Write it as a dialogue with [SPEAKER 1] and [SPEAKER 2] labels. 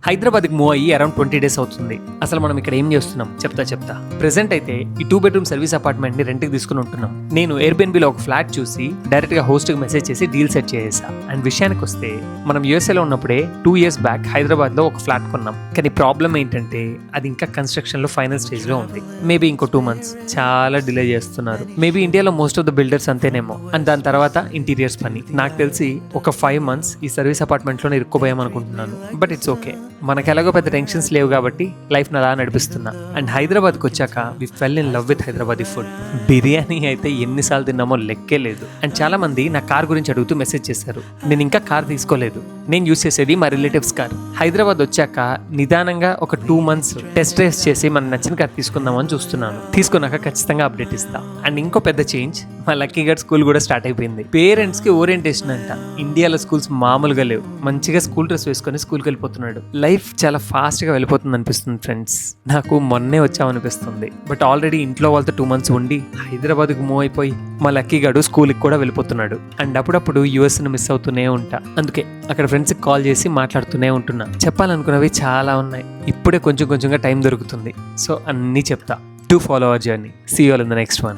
[SPEAKER 1] హైదరాబాద్కి మూవ్ అయ్యి around 20 days అవుతుంది. అసలు మనం ఇక్కడ ఏం చేస్తున్నాం చెప్తా. ప్రెసెంట్ అయితే ఈ 2 bedroom సర్వీస్ అపార్ట్మెంట్ ని రెంట్కి తీసుకుని ఉంటున్నాం. నేను ఎయిర్బిఎన్బిలో ఒక ఫ్లాట్ చూసి డైరెక్ట్ గా హోస్ట్ కి మెసేజ్ చేసి డీల్ సెట్ చేసా. అండ్ విషయానికి వస్తే మనం యూఎస్ఏలో ఉన్నప్పుడే 2 years బ్యాక్ హైదరాబాద్ లో ఒక ఫ్లాట్ కొన్నాం. కానీ ప్రాబ్లం ఏంటంటే అది ఇంకా కన్స్ట్రక్షన్ లో ఫైనల్ స్టేజ్ లో ఉంది. మేబీ ఇంకో 2 months చాలా డిలే చేస్తున్నారు. మేబీ ఇండియాలో మోస్ట్ ఆఫ్ ద బిల్డర్స్ అంతేనేమో. అండ్ దాని తర్వాత ఇంటీరియర్స్ పని. నాకు తెలిసి ఒక 5 months ఈ సర్వీస్ అపార్ట్మెంట్ లో ఇరుక్కుపోయాం అనుకుంటున్నాను. బట్ ఇట్స్ ఓకే, మనకు ఎలాగో పెద్ద టెన్షన్స్ లేవు కాబట్టి లైఫ్ అలా నడిపిస్తున్నా. అండ్ హైదరాబాద్కి వచ్చాక we fell in love with Hyderabadi food. Biryani అయితే ఎన్నిసార్లు తిన్నామో లెక్కే లేదు. అండ్ చాలా మంది నా కార్ గురించి అడుగుతూ మెసేజ్ చేశారు. నేను ఇంకా కార్ తీసుకోలేదు. నేను యూస్ చేసేది మా రిలేటివ్స్ కార్. హైదరాబాద్ వచ్చాక నిదానంగా ఒక 2 months టెస్ట్ డ్రైవ్ చేసి మన నచ్చిన కార్ తీసుకుందామని చూస్తున్నాను. తీసుకున్నాక ఖచ్చితంగా అప్డేట్ ఇస్తా. అండ్ ఇంకో పెద్ద చేంజ్, మా లక్కీ గడ్ స్కూల్ కూడా స్టార్ట్ అయిపోయింది. పేరెంట్స్ కి ఓరియంటేషన్ అంట. ఇండియాలో స్కూల్స్ మామూలుగా లేవు. మంచిగా స్కూల్ డ్రెస్ వేసుకొని స్కూల్కి వెళ్ళిపోతున్నాడు. లైఫ్ చాలా ఫాస్ట్ గా వెళ్ళిపోతుంది అనిపిస్తుంది ఫ్రెండ్స్. నాకు మొన్నే వచ్చామనిపిస్తుంది. బట్ ఆల్రెడీ ఇంట్లో వాళ్ళతో 2 months ఉండి హైదరాబాద్కు మూవ్ అయిపోయి మా లక్కీ గడు స్కూల్కి కూడా వెళ్ళిపోతున్నాడు. అండ్ అప్పుడప్పుడు యూఎస్ని మిస్ అవుతూనే ఉంటా. అందుకే అక్కడ ఫ్రెండ్స్కి కాల్ చేసి మాట్లాడుతూనే ఉంటున్నా. చెప్పాలనుకున్నవి చాలా ఉన్నాయి. ఇప్పుడే కొంచెంగా టైం దొరుకుతుంది. సో అన్నీ చెప్తా. Do follow our journey. See you all in the next one.